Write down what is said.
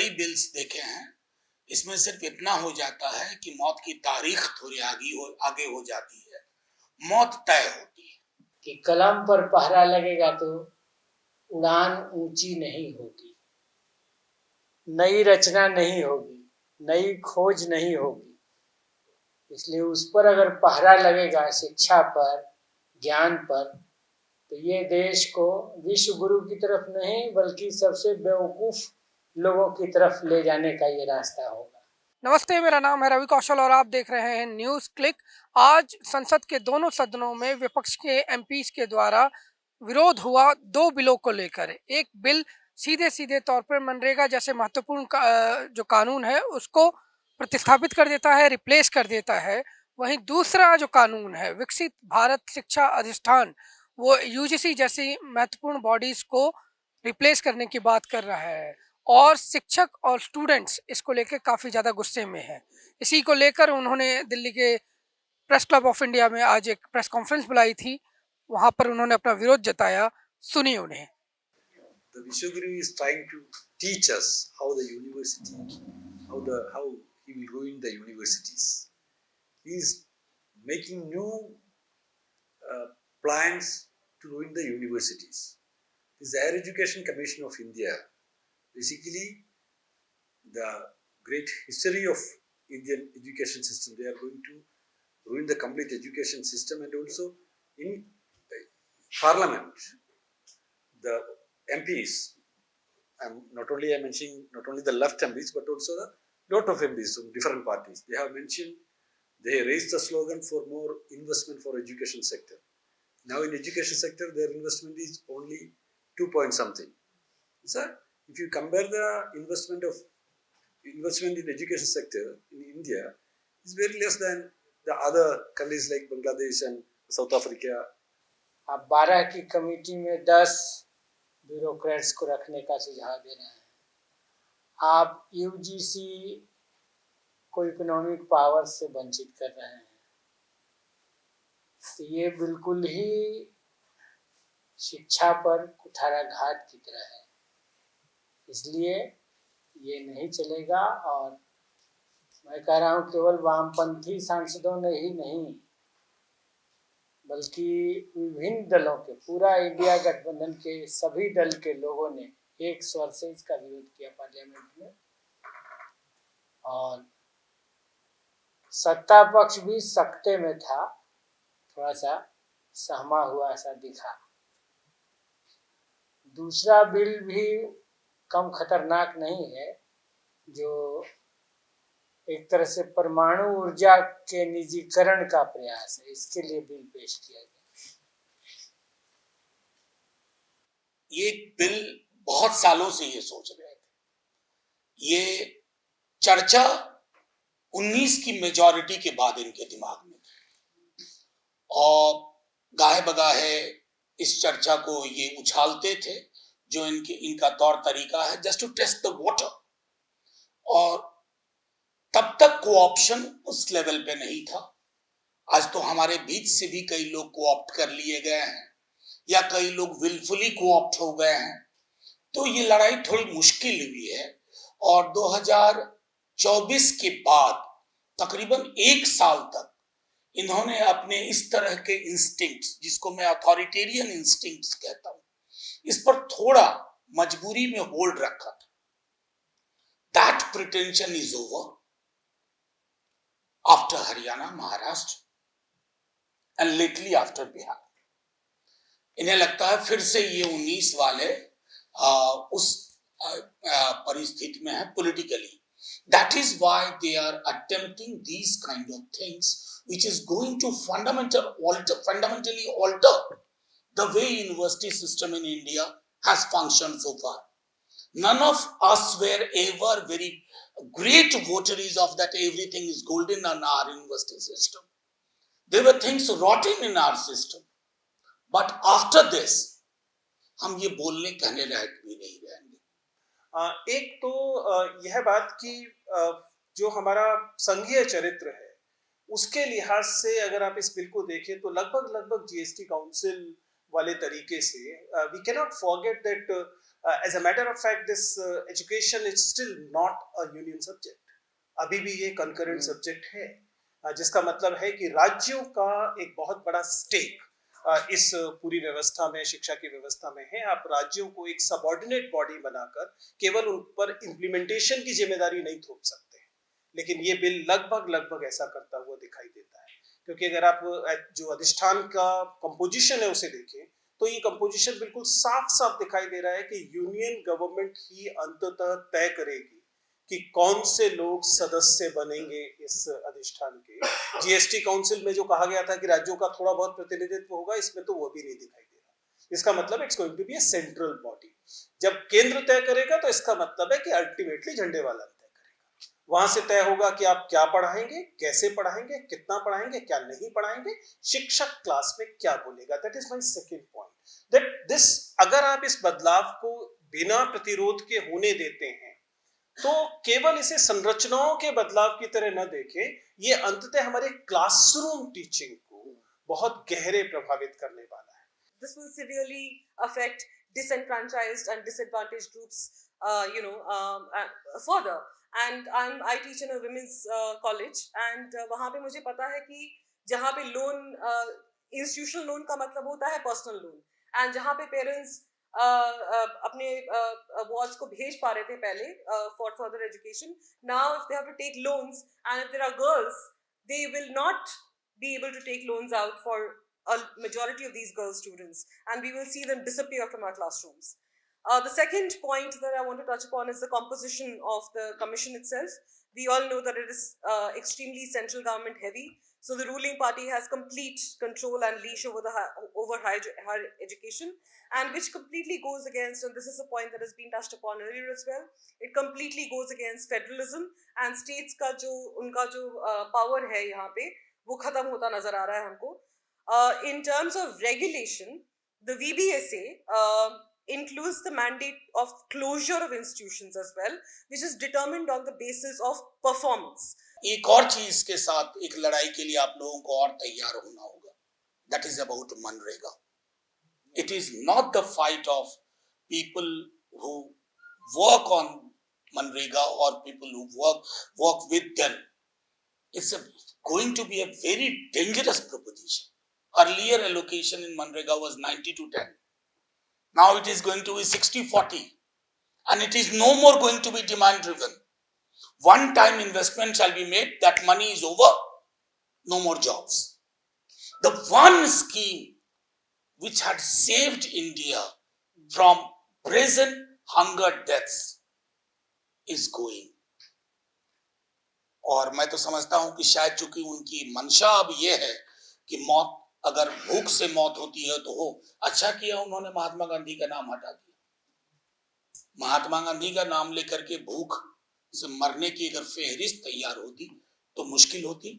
कई बिल्स देखे हैं, इसमें सिर्फ इतना हो जाता है कि मौत की तारीख थोड़ी आगे हो जाती है, मौत तय होती है। कि कलम पर पहरा लगेगा तो उड़ान ऊंची नहीं होगी, नई रचना नहीं होगी, नई खोज नहीं होगी। इसलिए उस पर अगर पहरा लगेगा, शिक्षा पर, ज्ञान पर, तो ये देश को विश्व गुरु की तरफ नहीं बल्कि सबसे बेवकूफ लोगों की तरफ ले जाने का ये रास्ता होगा। नमस्ते, मेरा नाम है रवि कौशल और आप देख रहे हैं न्यूज़ क्लिक। आज संसद के दोनों सदनों में विपक्ष के एमपीज के द्वारा विरोध हुआ दो बिलों को लेकर। एक बिल सीधे सीधे तौर पर मनरेगा जैसे महत्वपूर्ण जो कानून है उसको प्रतिस्थापित कर देता है, रिप्लेस कर देता है। वहीं दूसरा जो कानून है विकसित भारत शिक्षा अधिष्ठान, वो यूजीसी जैसी महत्वपूर्ण बॉडीज को रिप्लेस करने की बात कर रहा है और शिक्षक और स्टूडेंट्स इसको लेकर काफ़ी ज़्यादा गुस्से में हैं। इसी को लेकर उन्होंने दिल्ली के प्रेस क्लब ऑफ इंडिया में आज एक प्रेस कॉन्फ्रेंस बुलाई थी, वहाँ पर उन्होंने अपना विरोध जताया। सुनिए उन्हें। The Vishwaguru is trying to teach us how the university, how he will ruin the universities. He is making new plans to ruin the universities. This is the Higher Education Commission of India. Basically, the great history of Indian education system, they are going to ruin the complete education system. And also in Parliament, the MPs, not only I'm mentioning not only the left MPs but also the lot of MPs from different parties. They have mentioned, they raised the slogan for more investment for education sector. Now in education sector, their investment is only 2 point something. Sir, if you compare the investment in education sector in India, is very less than the other countries like Bangladesh and South Africa. आप 12 की committee में 10 bureaucrats को रखने का सुझाव दे रहे हैं। आप यूजीसी को इकोनॉमिक पावर से वंचित कर रहे हैं। तो ये बिल्कुल ही शिक्षा पर कुठाराघात की तरह है। इसलिए ये नहीं चलेगा। और मैं कह रहा हूँ केवल वामपंथी सांसदों ने ही नहीं बल्कि विभिन्न दलों के, पूरा इंडिया गठबंधन के सभी दल के लोगों ने एक स्वर से इसका विरोध किया पार्लियामेंट में। और सत्ता पक्ष भी सकते में था, थोड़ा सा सहमा हुआ ऐसा दिखा। दूसरा बिल भी कम खतरनाक नहीं है, जो एक तरह से परमाणु ऊर्जा के निजीकरण का प्रयास है। इसके लिए बिल पेश किया गया। ये बिल बहुत सालों से ये सोच रहे थे। ये चर्चा 19 की मेजॉरिटी के बाद इनके दिमाग में थी और गाहे बगाहे इस चर्चा को ये उछालते थे, जो इनका तौर तरीका है, just to test the water. और तब तक कोऑप्शन उस लेवल पे नहीं था। आज तो हमारे बीच से भी कई लोग कोऑप्ट कर लिए गए हैं या कई लोग विलफुली कोऑप्ट हो गए हैं। तो ये लड़ाई थोड़ी मुश्किल हुई है। और 2024 के बाद तकरीबन 1 साल तक इन्होंने अपने इस तरह के इंस्टिंक्ट्स, जिसको मैं अथॉरिटेरियन इंस्टिंक्ट्स कहता हूं, इस पर थोड़ा मजबूरी में होल्ड रखा था। That pretension is over after Haryana, Maharashtra and lately after Bihar. इन्हें लगता है फिर से ये 19 वाले उस परिस्थिति में है politically. That is why they are attempting these kind of things, which is going to fundamentally alter the way university system in India has functioned so far. None of us were ever very great votaries of that everything is golden in our university system. There were things rotten in our system. But after this, हम ये बोलने कहने लायक भी नहीं रहेंगे। एक तो यह बात कि जो हमारा संघीय चरित्र है उसके लिहाज से अगर आप इस बिल को देखें तो लगभग जीएसटी काउंसिल वाले तरीके से we can not forget that as a matter of fact this education is still not a union subject, अभी भी ये कंकरेंट सब्जेक्ट है, जिसका मतलब है कि राज्यों का एक बहुत बड़ा स्टेक इस पूरी व्यवस्था में, शिक्षा की व्यवस्था में है। आप राज्यों को एक सबऑर्डिनेट बॉडी बनाकर केवल उन पर इम्प्लीमेंटेशन की जिम्मेदारी नहीं थोप सकते, लेकिन ये बिल लगभग ऐसा करता हुआ दिखाई देता है। क्योंकि अगर आप जो अधिष्ठान का कंपोजिशन है उसे देखें तो ये कंपोजिशन बिल्कुल साफ साफ दिखाई दे रहा है कि यूनियन गवर्नमेंट ही अंततः तय करेगी कि कौन से लोग सदस्य बनेंगे इस अधिष्ठान के। जीएसटी काउंसिल में जो कहा गया था कि राज्यों का थोड़ा बहुत प्रतिनिधित्व होगा, इसमें तो वो भी नहीं दिखाई दे रहा। इसका मतलब it's going to be a central body. जब केंद्र तय करेगा तो इसका मतलब है कि अल्टीमेटली झंडे वाला तय करेगा। वहां से तय होगा कि आप क्या पढ़ाएंगे, कैसे पढ़ाएंगे, कितना पढ़ाएंगे, क्या नहीं पढ़ाएंगे, शिक्षक क्लास में क्या बोलेगा। That is my second point, that this, अगर आप इस बदलाव को बिना प्रतिरोध के होने देते हैं तो केवल इसे संरचनाओं के बदलाव की तरह न देखें, ये अंततः हमारे क्लासरूम टीचिंग को बहुत गहरे प्रभावित करने वाला है। This will severely affect disenfranchised and disadvantaged groups, further. And I teach in a women's college, and वहाँ पे मुझे पता है कि जहाँ पे लोन, इंस्टीट्यूशनल लोन का मतलब होता है पर्सनल लोन, एंड जहाँ पे पेरेंट्स अपने वार्ड्स को भेज पा रहे थे पहले for further education, now if they have to take loans and if there are girls, they will not be able to take loans out for a majority of these girl students, and we will see them disappear from our classrooms. The second point that I want to touch upon is the composition of the commission itself. We all know that it is extremely central government heavy, so the ruling party has complete control and leash over higher education, and which completely goes against, and this is a point that has been touched upon earlier as well, it completely goes against federalism, and states का जो उनका जो power है यहाँ पे वो खत्म होता नजर आ रहा है हमको। In terms of regulation, the VBSA includes the mandate of closure of institutions as well, which is determined on the basis of performance. एक और चीज के साथ एक लड़ाई के लिए आप लोगों को और तैयार होना होगा, that is about MNREGA. It is not the fight of people who work on MNREGA or people who work with them. It's going to be a very dangerous proposition. Earlier allocation in Manrega was 90-10. Now it is going to be 60-40. And it is no more going to be demand driven. One time investment shall be made, that money is over, no more jobs. The one scheme which had saved India from present hunger deaths is going. और मैं तो समझता हूं कि शायद चूंकि उनकी मंशा अब ये है कि मौत, अगर भूख से मौत होती है तो हो, अच्छा किया उन्होंने महात्मा गांधी का नाम हटा दिया। महात्मा गांधी का नाम लेकर के भूख से मरने की अगर फेहरिस्त तैयार होती तो मुश्किल होती।